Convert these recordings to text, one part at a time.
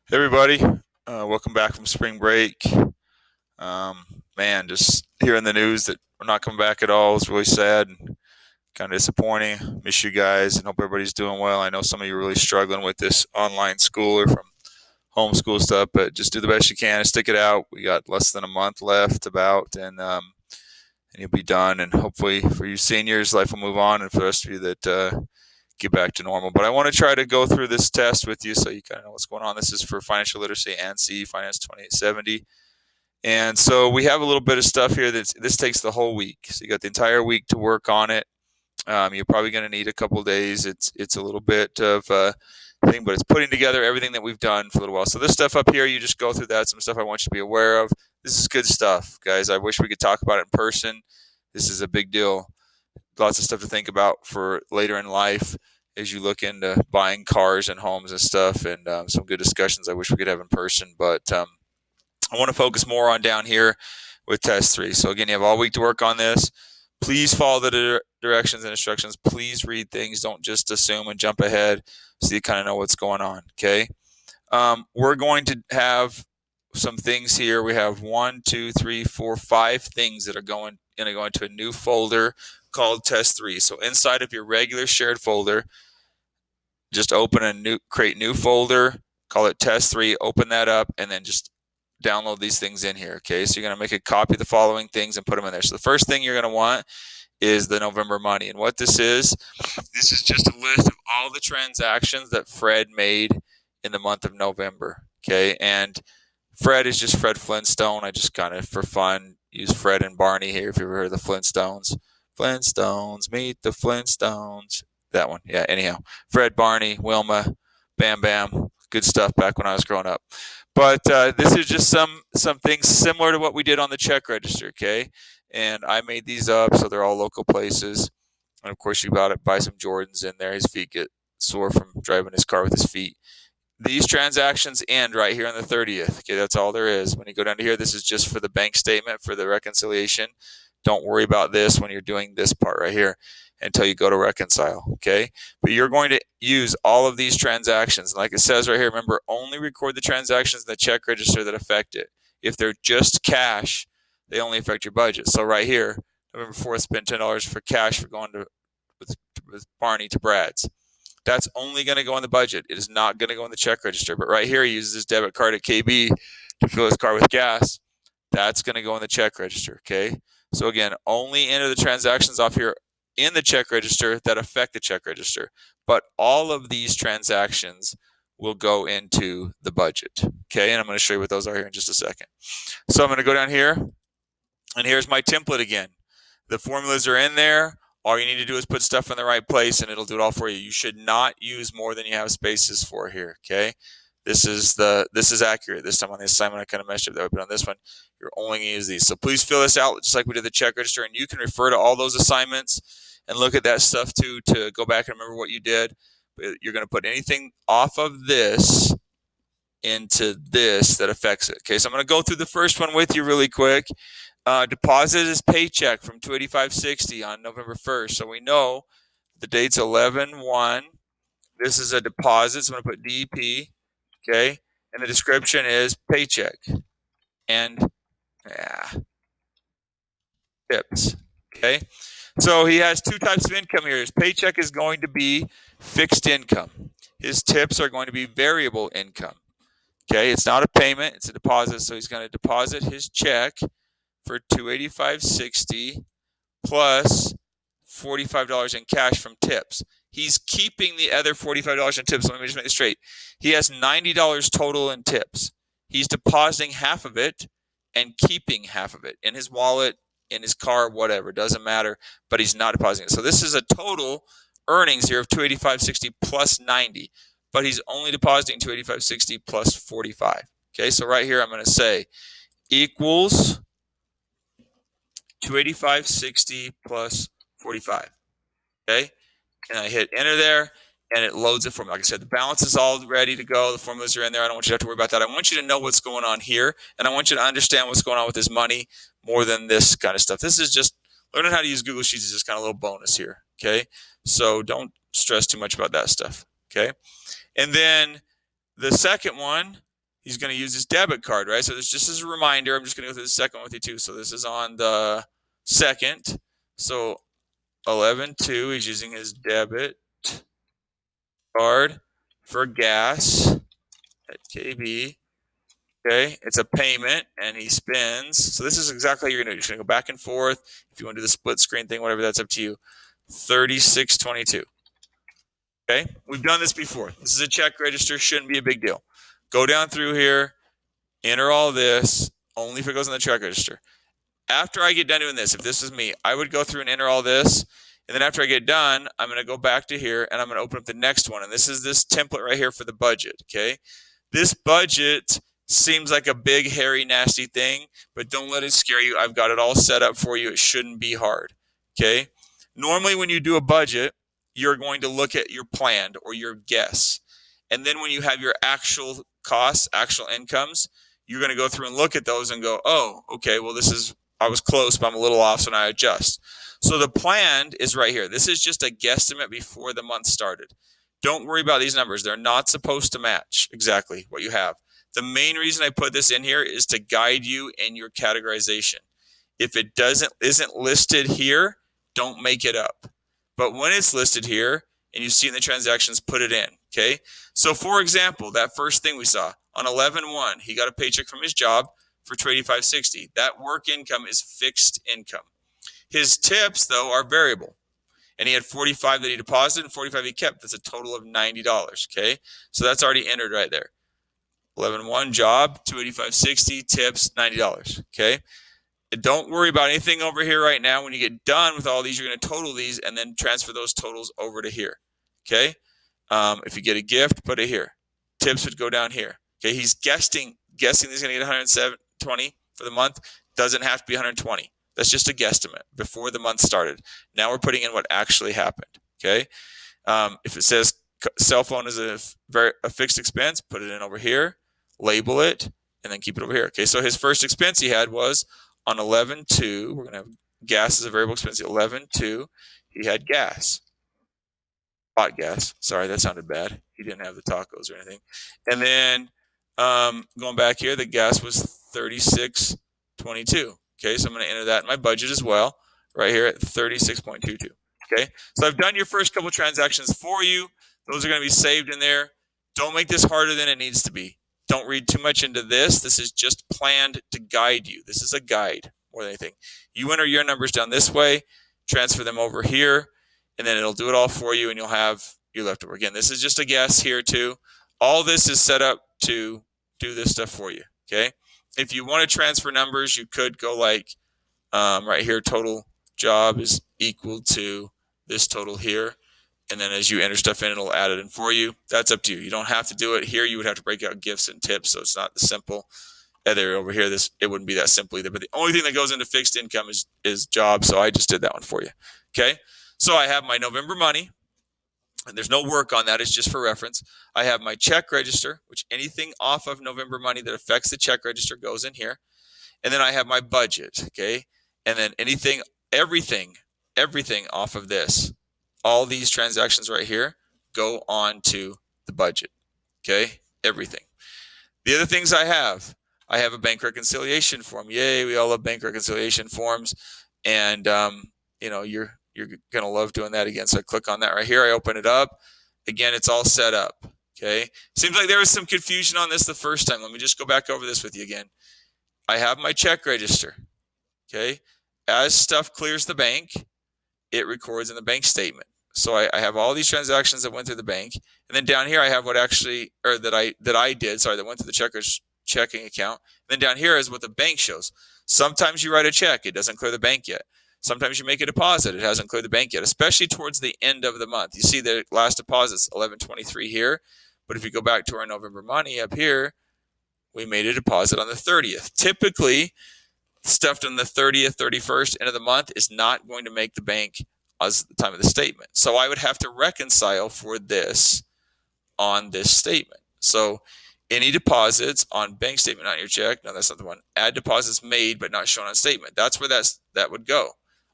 Hey everybody, welcome back from spring break. Man, just hearing the news that we're not coming back at all is really sad and kind of disappointing. Miss you guys and hope everybody's doing well. I know some of you are really struggling with this online school or from homeschool stuff, but just do the best you can and stick it out. We got less than a month left about, and you'll be done. And hopefully for you seniors, life will move on, and for the rest of you that get back to normal. But I want to try to go through this test with you so you kind of know what's going on. This is for financial literacy and CE Finance 2870. And so we have a little bit of stuff here this takes the whole week. So you got the entire week to work on it. You're probably going to need a couple days. It's a little bit of a thing, but it's putting together everything that we've done for a little while. So this stuff up here, you just go through that. Some stuff I want you to be aware of. This is good stuff, guys. I wish we could talk about it in person. This is a big deal. Lots of stuff to think about for later in life as you look into buying cars and homes and stuff, and some good discussions I wish we could have in person. But I want to focus more on down here with test 3. So again, you have all week to work on this. Please follow the directions and instructions. Please read things. Don't just assume and jump ahead so you kind of know what's going on, okay? We're going to have some things here. We have 1, 2, 3, 4, 5 things that are going to go into a new folder called test 3. So inside of your regular shared folder, just create new folder, call it test 3, open that up, and then just download these things in here. Okay, so you're going to make a copy of the following things and put them in there. So the first thing you're going to want is the November money. And what this is just a list of all the transactions that Fred made in the month of November. Okay, and Fred is just Fred Flintstone. I just kind of, for fun, use Fred and Barney here if you ever heard of the Flintstones. Flintstones, meet the Flintstones. That one. Yeah, anyhow. Fred, Barney, Wilma, Bam Bam. Good stuff back when I was growing up. But this is just some things similar to what we did on the check register, okay? And I made these up, so they're all local places. And of course, you buy some Jordans in there. His feet get sore from driving his car with his feet. These transactions end right here on the 30th. Okay, that's all there is. When you go down to here, this is just for the bank statement, for the reconciliation. Don't worry about this when you're doing this part right here until you go to reconcile, okay? But you're going to use all of these transactions. Like it says right here, remember, only record the transactions in the check register that affect it. If they're just cash, they only affect your budget. So right here, November 4th, spend $10 for cash for going with Barney to Brad's. That's only going to go in the budget. It is not going to go in the check register. But right here, he uses his debit card at KB to fill his car with gas. That's going to go in the check register, okay? So again, only enter the transactions off here in the check register that affect the check register. But all of these transactions will go into the budget, okay? And I'm going to show you what those are here in just a second. So I'm going to go down here, and here's my template again. The formulas are in there. All you need to do is put stuff in the right place, and it'll do it all for you. You should not use more than you have spaces for here, okay? This is accurate. This time on the assignment, I kind of messed up that, but on this one, you're only going to use these. So please fill this out just like we did the check register, and you can refer to all those assignments and look at that stuff too to go back and remember what you did. But you're going to put anything off of this into this that affects it. Okay, so I'm going to go through the first one with you really quick. Deposit is paycheck from 285.60 on November 1st. So we know the date's 11/1. This is a deposit, so I'm going to put DP. Okay, and the description is paycheck and tips. Okay, so he has two types of income here. His paycheck is going to be fixed income. His tips are going to be variable income. Okay, it's not a payment, it's a deposit. So he's going to deposit his check for $285.60 plus $45 in cash from tips. He's keeping the other $45 in tips. Let me just make this straight. He has $90 total in tips. He's depositing half of it and keeping half of it in his wallet, in his car, whatever. Doesn't matter, but he's not depositing it. So this is a total earnings here of $285.60 plus 90, but he's only depositing $285.60 plus 45. Okay, so right here I'm going to say equals $285.60 plus 45. Okay, and I hit enter there, and it loads it for me. Like I said, the balance is all ready to go. The formulas are in there. I don't want you to have to worry about that. I want you to know what's going on here, and I want you to understand what's going on with this money more than this kind of stuff. This is just learning how to use Google Sheets is just kind of a little bonus here. Okay, so don't stress too much about that stuff. Okay, and then the second one he's going to use his debit card, right? So this just as a reminder, I'm just going to go through the second one with you too. So this is on the second. So 11/2, he's using his debit card for gas at KB. Okay, it's a payment, and he spends. So this is exactly how you're going to do. You're going to go back and forth. If you want to do the split screen thing, whatever, that's up to you. 36.22. Okay, we've done this before. This is a check register. Shouldn't be a big deal. Go down through here, enter all this. Only if it goes in the check register. After I get done doing this, if this is me, I would go through and enter all this. And then after I get done, I'm going to go back to here, and I'm going to open up the next one. And this is this template right here for the budget. Okay, this budget seems like a big, hairy, nasty thing, but don't let it scare you. I've got it all set up for you. It shouldn't be hard. Okay. Normally, when you do a budget, you're going to look at your planned or your guess. And then when you have your actual costs, actual incomes, you're going to go through and look at those and go, oh, okay, well, I was close, but I'm a little off, so now I adjust. So the planned is right here. This is just a guesstimate before the month started. Don't worry about these numbers. They're not supposed to match exactly what you have. The main reason I put this in here is to guide you in your categorization. If it isn't listed here, don't make it up. But when it's listed here and you see in the transactions, put it in. Okay. So for example, that first thing we saw on 11/1, he got a paycheck from his job for $285.60. That work income is fixed income. His tips, though, are variable. And he had 45 that he deposited and 45 he kept. That's a total of $90. Okay. So that's already entered right there. 11/1 job, $285.60, tips, $90. Okay. Don't worry about anything over here right now. When you get done with all these, you're going to total these and then transfer those totals over to here. Okay. If you get a gift, put it here. Tips would go down here. Okay. He's guessing he's going to get 120 for the month. Doesn't have to be 120. That's just a guesstimate before the month started. Now we're putting in what actually happened. Okay. If it says cell phone is a fixed expense, put it in over here, label it, and then keep it over here. Okay. So his first expense he had was on 11/2. We're going to have gas as a variable expense. 11/2, he had gas. Hot gas. Sorry, that sounded bad. He didn't have the tacos or anything. And then going back here, the gas was 36.22. Okay, so I'm going to enter that in my budget as well, right here at 36.22. Okay, so I've done your first couple transactions for you. Those are going to be saved in there. Don't make this harder than it needs to be. Don't read too much into this. This is just planned to guide you. This is a guide more than anything. You enter your numbers down this way, transfer them over here, and then it'll do it all for you, and you'll have your leftover. Again, this is just a guess here too. All this is set up to do this stuff for you. Okay. If you want to transfer numbers, you could go like right here, total job is equal to this total here. And then as you enter stuff in, it'll add it in for you. That's up to you. You don't have to do it here. You would have to break out gifts and tips. So it's not the simple. Either over here, it wouldn't be that simple either. But the only thing that goes into fixed income is job. So I just did that one for you. Okay. So I have my November money. And there's no work on that. It's just for reference. I have my check register, which anything off of November money that affects the check register goes in here. And then I have my budget. Okay. And then everything off of this, all these transactions right here go on to the budget. Okay. Everything. The other things I have a bank reconciliation form. Yay. We all love bank reconciliation forms. And, you're going to love doing that again. So I click on that right here. I open it up. Again, it's all set up. Okay. Seems like there was some confusion on this the first time. Let me just go back over this with you again. I have my check register. Okay. As stuff clears the bank, it records in the bank statement. So I have all these transactions that went through the bank. And then down here, I have that went through the checking account. And then down here is what the bank shows. Sometimes you write a check. It doesn't clear the bank yet. Sometimes you make a deposit. It hasn't cleared the bank yet, especially towards the end of the month. You see the last deposit's 11/23 here. But if you go back to our November money up here, we made a deposit on the 30th. Typically, stuff on the 30th, 31st, end of the month is not going to make the bank as the time of the statement. So I would have to reconcile for this on this statement. So any deposits on bank statement, not your check. No, that's not the one. Add deposits made but not shown on statement. That's where that would go.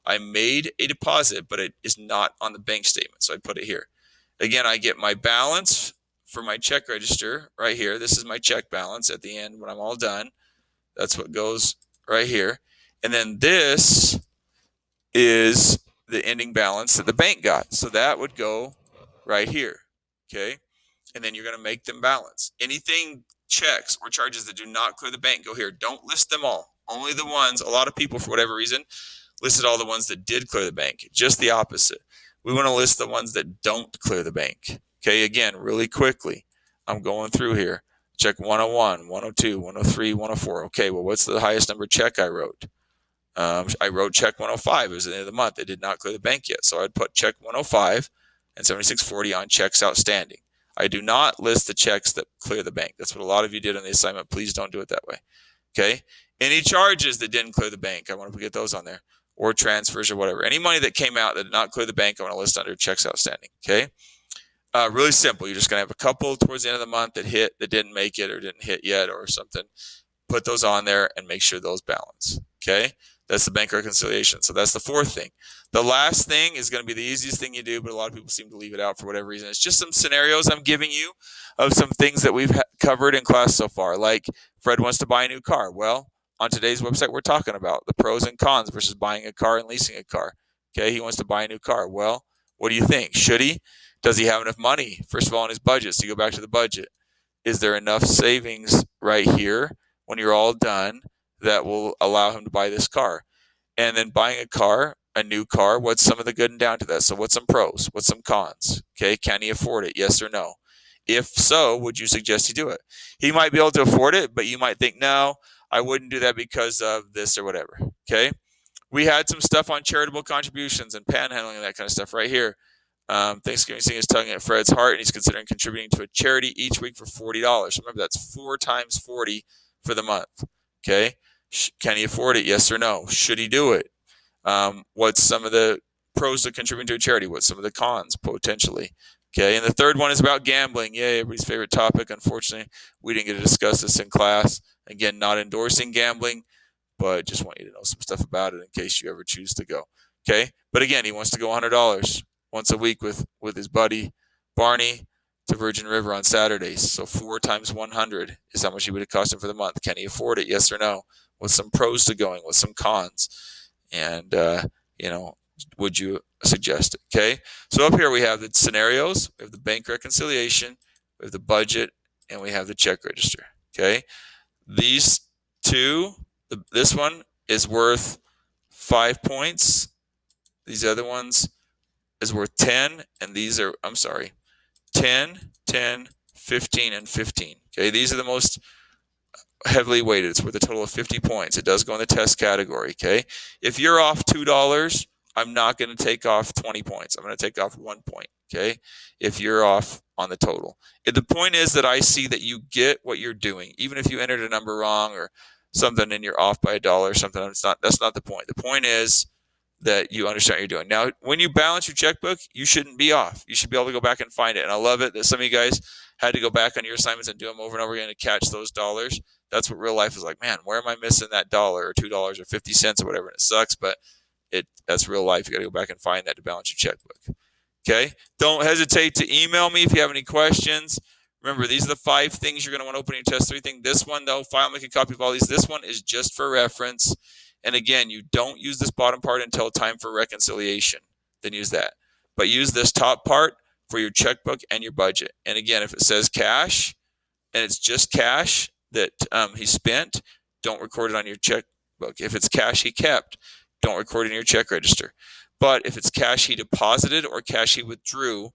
I made a deposit, but it is not on the bank statement. So I put it here. Again, I get my balance for my check register right here. This is my check balance at the end when I'm all done. That's what goes right here. And then this is the ending balance that the bank got. So that would go right here. Okay. And then you're going to make them balance. Anything checks or charges that do not clear the bank go here. Don't list them all. Only the ones, a lot of people, for whatever reason, listed all the ones that did clear the bank. Just the opposite. We want to list the ones that don't clear the bank. Okay, again, really quickly. I'm going through here. Check 101, 102, 103, 104. Okay, well, what's the highest number check I wrote? I wrote check 105. It was at the end of the month. It did not clear the bank yet. So I'd put check 105 and 7640 on checks outstanding. I do not list the checks that clear the bank. That's what a lot of you did on the assignment. Please don't do it that way. Okay. Any charges that didn't clear the bank, I want to get those on there, or transfers or whatever. Any money that came out that did not clear the bank, I want to list under checks outstanding. Okay. Really simple. You're just going to have a couple towards the end of the month that hit, that didn't make it or didn't hit yet or something. Put those on there and make sure those balance. Okay. That's the bank reconciliation. So that's the fourth thing. The last thing is going to be the easiest thing you do, but a lot of people seem to leave it out for whatever reason. It's just some scenarios I'm giving you of some things that we've covered in class so far. Like Fred wants to buy a new car. Well, on today's website, we're talking about the pros and cons versus buying a car and leasing a car. Okay, he wants to buy a new car. Well, what do you think? Should he? Does he have enough money, first of all, in his budget? So you go back to the budget. Is there enough savings right here when you're all done that will allow him to buy this car? And then buying a car, a new car, what's some of the good and down to that? So what's some pros? What's some cons? Okay, can he afford it? Yes or no? If so, would you suggest he do it? He might be able to afford it, but you might think, no, I wouldn't do that because of this or whatever. Okay, we had some stuff on charitable contributions and panhandling and that kind of stuff right here. Thanksgiving Sing is tugging at Fred's heart, and he's considering contributing to a charity each week for $40. Remember, that's 4 times 40 for the month. Okay, can he afford it? Yes or no? Should he do it? What's some of the pros to contributing to a charity? What's some of the cons potentially? Okay, and the third one is about gambling. Yay, everybody's favorite topic. Unfortunately, we didn't get to discuss this in class. Again, not endorsing gambling, but just want you to know some stuff about it in case you ever choose to go. Okay, but again, he wants to go $100 once a week with his buddy Barney to Virgin River on Saturdays. So 4 times 100 is how much it would cost him for the month. Can he afford it? Yes or no? With some pros to going, with some cons, and would you suggest it? Okay, so up here we have the scenarios, we have the bank reconciliation, we have the budget, and we have the check register. Okay, these two, this one is worth 5 points. These other ones is worth 10, and these are, 10, 10, 15, and 15. Okay, these are the most heavily weighted. It's worth a total of 50 points. It does go in the test category. Okay, if you're off $2, I'm not going to take off 20 points. I'm going to take off 1 point. Okay, if you're off on the total. The point is that I see that you get what you're doing, even if you entered a number wrong or something and you're off by a dollar or something. That's not the point. The point is that you understand what you're doing. Now, when you balance your checkbook, you shouldn't be off. You should be able to go back and find it. And I love it that some of you guys had to go back on your assignments and do them over and over again to catch those dollars. That's what real life is like. Man, where am I missing that dollar or $2 or 50 cents or whatever? And it sucks, but that's real life. You got to go back and find that to balance your checkbook. Okay? Don't hesitate to email me if you have any questions. Remember, these are the 5 things you're going to want to open your test 3 thing. This one, though, file, make a copy of all these. This one is just for reference. And again, you don't use this bottom part until time for reconciliation. Then use that. But use this top part for your checkbook and your budget. And again, if it says cash and it's just cash that he spent, don't record it on your checkbook. If it's cash he kept, don't record it in your check register. But if it's cash he deposited or cash he withdrew,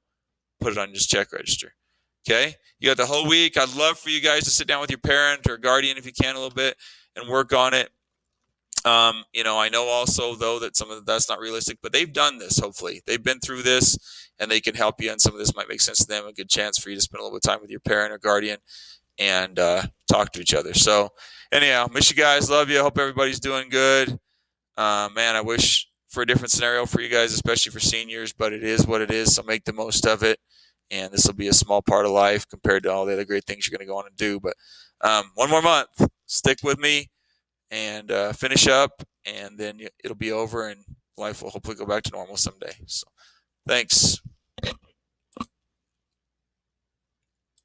put it on his check register. Okay? You got the whole week. I'd love for you guys to sit down with your parent or guardian if you can a little bit and work on it. I know also, though, that some of that's not realistic, but they've done this, hopefully. They've been through this, and they can help you, and some of this might make sense to them. A good chance for you to spend a little bit of time with your parent or guardian and talk to each other. So, anyhow, miss you guys. Love you. Hope everybody's doing good. Man, I wish for a different scenario for you guys, especially for seniors, but it is what it is, so make the most of it. And this will be a small part of life compared to all the other great things you're going to go on and do. But 1 more month. Stick with me. And finish up, and then it'll be over, and life will hopefully go back to normal someday. So, thanks.